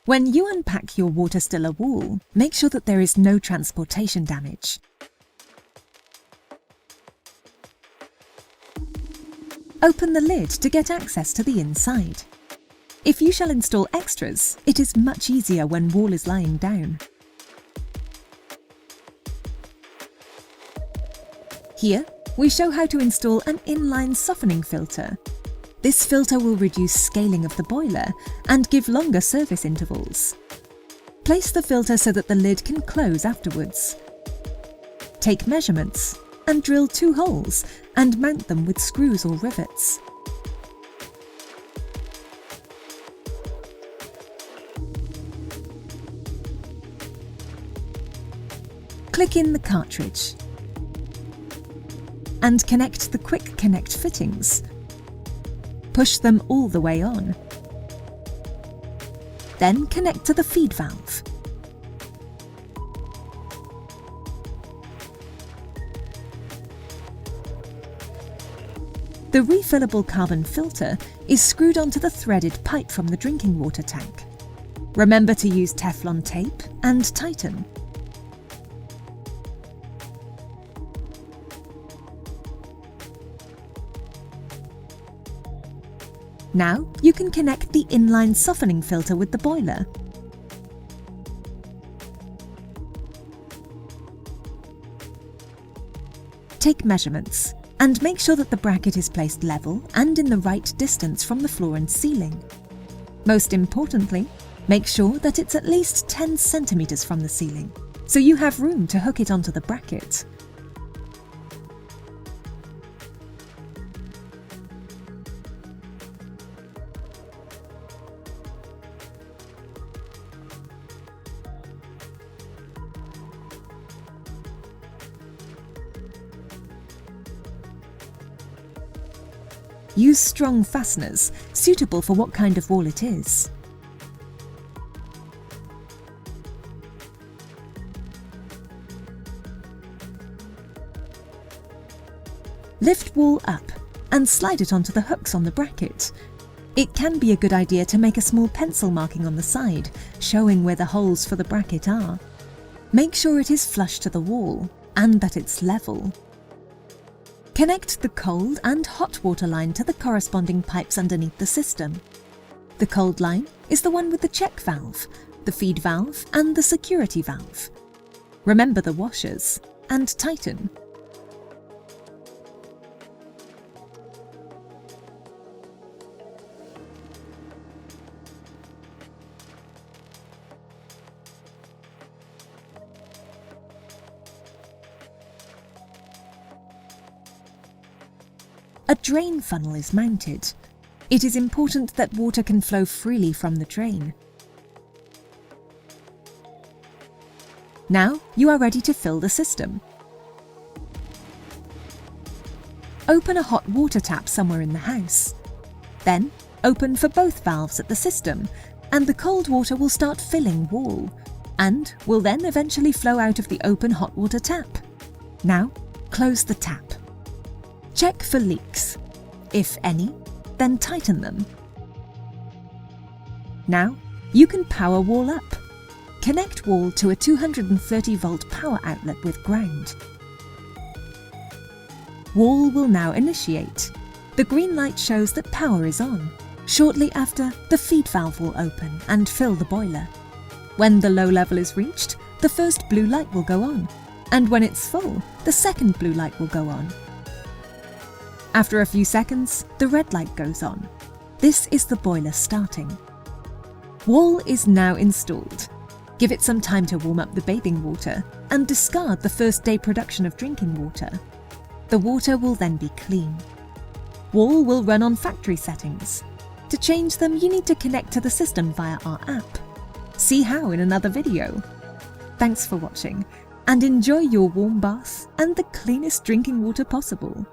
When you unpack your WaterStillar Wall, make sure that there is no transportation damage. Open the lid to get access to the inside. If you shall install extras, it is much easier when wall is lying down. Here, we show how to install an inline softening filter. This filter will reduce scaling of the boiler and give longer service intervals. Place the filter so that the lid can close afterwards. Take measurements and drill 2 holes and mount them with screws or rivets. Click in the cartridge and connect the quick connect fittings. Push them all the way on. Then connect to the feed valve. The refillable carbon filter is screwed onto the threaded pipe from the drinking water tank. Remember to use Teflon tape and tighten. Now you can connect the inline softening filter with the boiler. Take measurements and make sure that the bracket is placed level and in the right distance from the floor and ceiling. Most importantly, make sure that it's at least 10 centimeters from the ceiling, so you have room to hook it onto the bracket. Use strong fasteners, suitable for what kind of wall it is. Lift wall up and slide it onto the hooks on the bracket. It can be a good idea to make a small pencil marking on the side, showing where the holes for the bracket are. Make sure it is flush to the wall and that it's level. Connect the cold and hot water line to the corresponding pipes underneath the system. The cold line is the one with the check valve, the feed valve and the security valve. Remember the washers and tighten. A drain funnel is mounted. It is important that water can flow freely from the drain. Now you are ready to fill the system. Open a hot water tap somewhere in the house. Then open for both valves at the system, and the cold water will start filling wall, and will then eventually flow out of the open hot water tap. Now close the tap. Check for leaks. If any, then tighten them. Now you can power wall up. Connect wall to a 230-volt power outlet with ground. Wall will now initiate. The green light shows that power is on. Shortly after, the feed valve will open and fill the boiler. When the low level is reached, the first blue light will go on, and when it's full, the second blue light will go on. After a few seconds, the red light goes on. This is the boiler starting. Wall is now installed. Give it some time to warm up the bathing water and discard the first day production of drinking water. The water will then be clean. Wall will run on factory settings. To change them, you need to connect to the system via our app. See how in another video. Thanks for watching, and enjoy your warm bath and the cleanest drinking water possible.